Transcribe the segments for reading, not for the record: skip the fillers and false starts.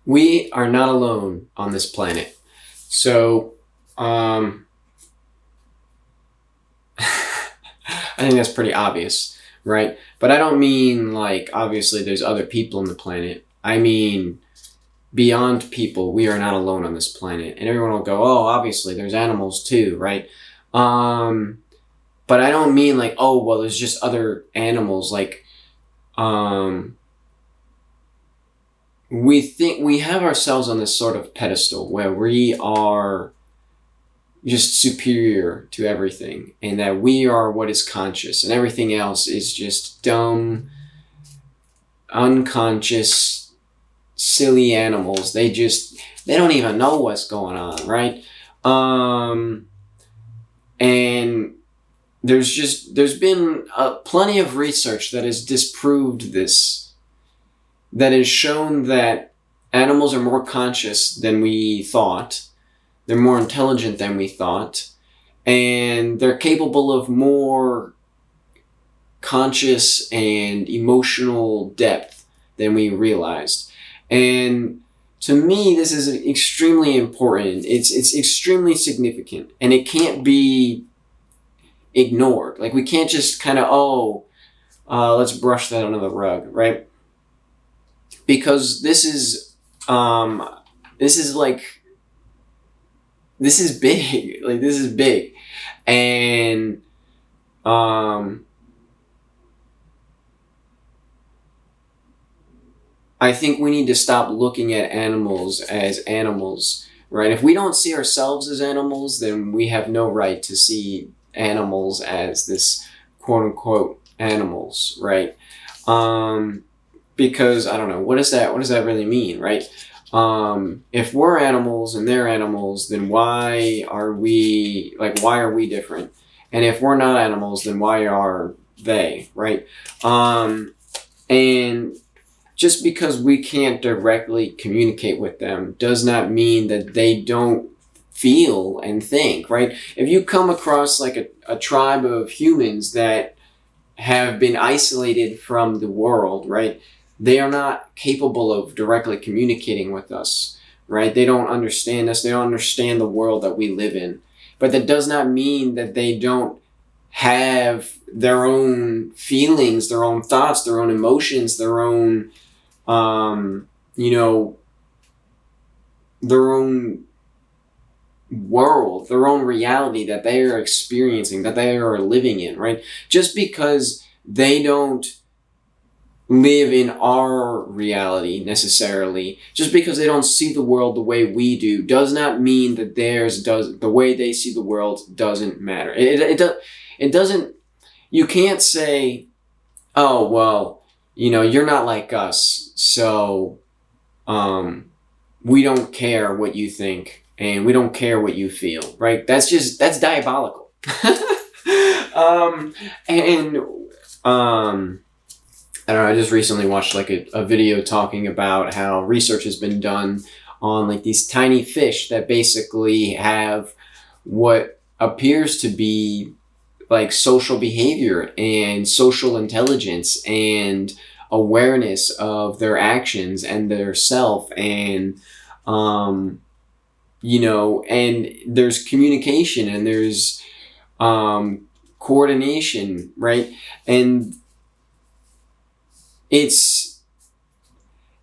we are not alone on this planet. So, I think that's pretty obvious, right? But I don't mean like, obviously, there's other people on the planet. I mean, beyond people, we are not alone on this planet. And everyone will go, oh, obviously, there's animals too, right? Um, but I don't mean like, oh, well, there's just other animals. Like, um, we think we have ourselves on this sort of pedestal where we are just superior to everything, and that we are what is conscious, and everything else is just dumb, unconscious, silly animals. They don't even know what's going on, right? Um, and there's been plenty of research that has disproved this, that has shown that animals are more conscious than we thought. They're more intelligent than we thought, and they're capable of more conscious and emotional depth than we realized. And to me, this is extremely important. It's extremely significant, and it can't be ignored. Like, we can't just kind of, let's brush that under the rug, right? Because this is like, this is big. Like, this is big. And I think we need to stop looking at animals as animals, right? If we don't see ourselves as animals, then we have no right to see animals as this quote unquote animals, right? Because I don't know, what does that really mean, right? If we're animals and they're animals, then why are we different? And if we're not animals, then why are they, right? And just because we can't directly communicate with them does not mean that they don't feel and think, right? If you come across like a tribe of humans that have been isolated from the world, right? They are not capable of directly communicating with us, right? They don't understand us. They don't understand the world that we live in. But that does not mean that they don't have their own feelings, their own thoughts, their own emotions, their own, their own world, their own reality that they are experiencing, that they are living in, right? Just because they don't live in our reality necessarily, just because they don't see the world the way we do, does not mean that the way they see the world doesn't matter. It doesn't, you can't say, oh, well, you're not like us, so we don't care what you think, and we don't care what you feel, right? That's diabolical. And I don't know, I just recently watched like a video talking about how research has been done on like these tiny fish that basically have what appears to be like social behavior and social intelligence and awareness of their actions and their self, and and there's communication, and there's coordination, right? And it's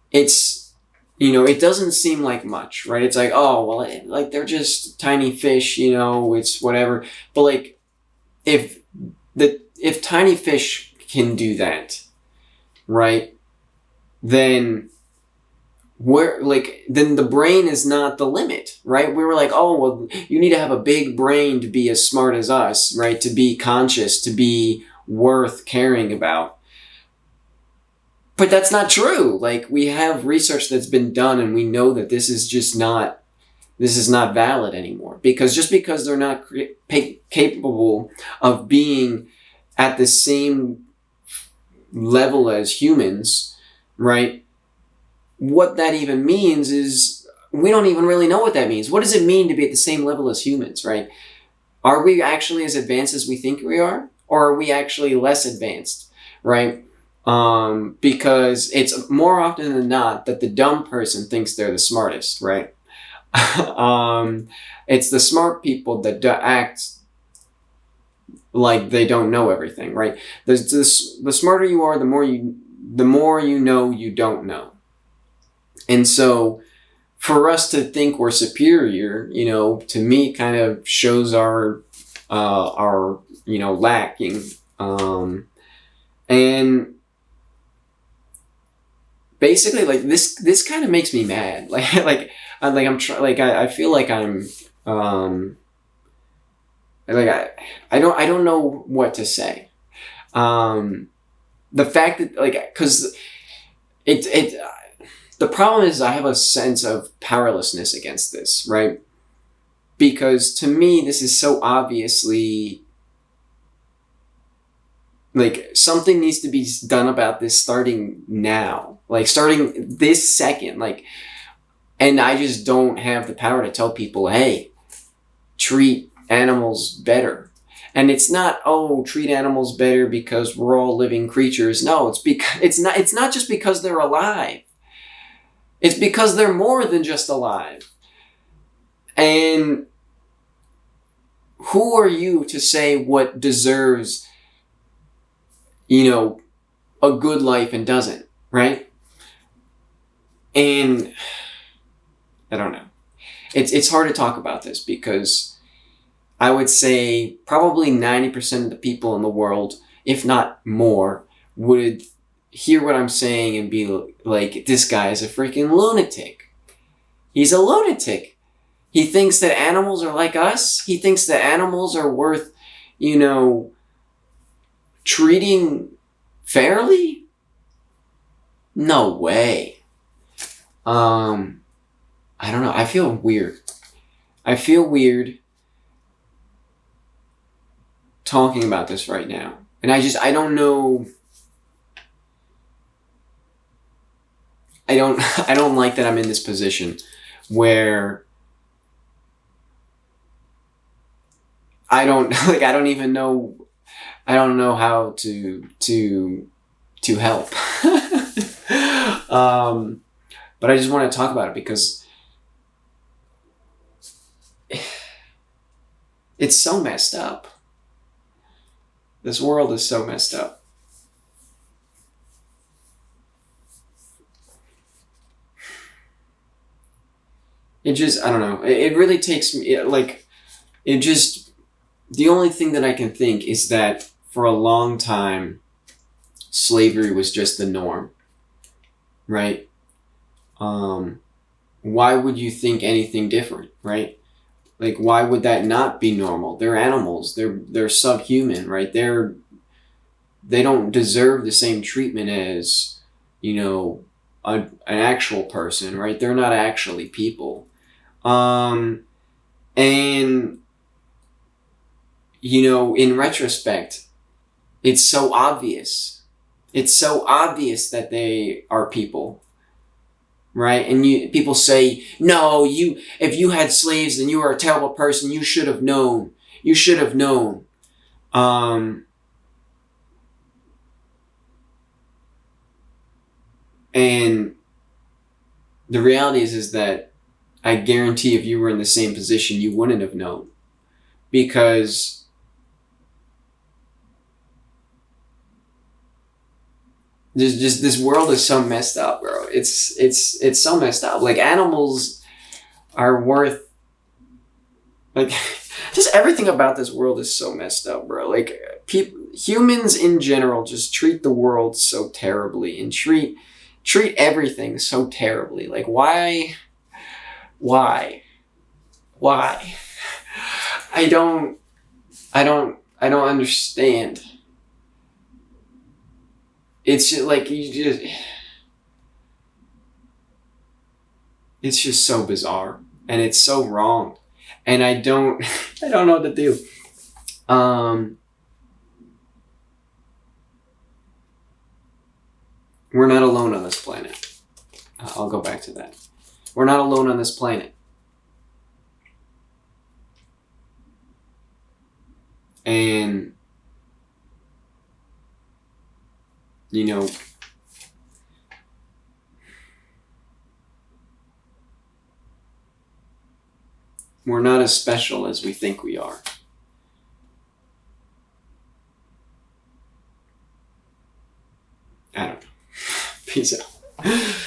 it doesn't seem like much, right? It's like, oh, well, like, they're just tiny fish, it's whatever. But like, if tiny fish can do that, right, then then the brain is not the limit, right? We were like, oh, well, you need to have a big brain to be as smart as us, right? To be conscious, to be worth caring about. But that's not true. Like, we have research that's been done, and we know that this is not valid anymore. Because just because they're not capable of being at the same level as humans, right? What that even means is, we don't even really know what that means. What does it mean to be at the same level as humans, right? Are we actually as advanced as we think we are? Or are we actually less advanced, right? Because it's more often than not that the dumb person thinks they're the smartest, right? It's the smart people that act like they don't know everything, right? The smarter you are, the more you know you don't know. And so for us to think we're superior, to me kind of shows our lacking. And basically, like, this kind of makes me mad. I feel like I'm I don't know what to say. The fact that, like, because it the problem is I have a sense of powerlessness against this, right? Because to me, this is so obviously, like, something needs to be done about this starting now, like starting this second, like, and I just don't have the power to tell people, hey, treat animals better. And it's not, oh, treat animals better because we're all living creatures. No, it's not just because they're alive. It's because they're more than just alive. And who are you to say what deserves, a good life and doesn't, right? And I don't know. It's hard to talk about this because I would say probably 90% of the people in the world, if not more, would hear what I'm saying and be like, this guy is a freaking lunatic. He's a lunatic. He thinks that animals are like us. He thinks that animals are worth, treating fairly? No way. I don't know. I feel weird. I feel weird talking about this right now. And I don't know. I don't like that I'm in this position where I don't even know. I don't know how to help. But I just want to talk about it because it's so messed up. This world is so messed up. It just, I don't know. It really takes me, the only thing that I can think is that for a long time, slavery was just the norm, right? Why would you think anything different, right? Like, why would that not be normal? They're animals. They're subhuman, right? They don't deserve the same treatment as, an actual person, right? They're not actually people. And, in retrospect, it's so obvious. It's so obvious that they are people, right? And people say, no, if you had slaves, then you were a terrible person. You should have known. You should have known. And the reality is that I guarantee if you were in the same position, you wouldn't have known, because this world is so messed up, bro. It's so messed up. Like, animals are worth, like, just everything about this world is so messed up, bro. Like, humans in general just treat the world so terribly and treat everything so terribly. Like, why? I don't understand. It's just like, it's just so bizarre and it's so wrong, and I don't know what to do. We're not alone on this planet. I'll go back to that. We're not alone on this planet. And you know, we're not as special as we think we are. I don't know. Peace out.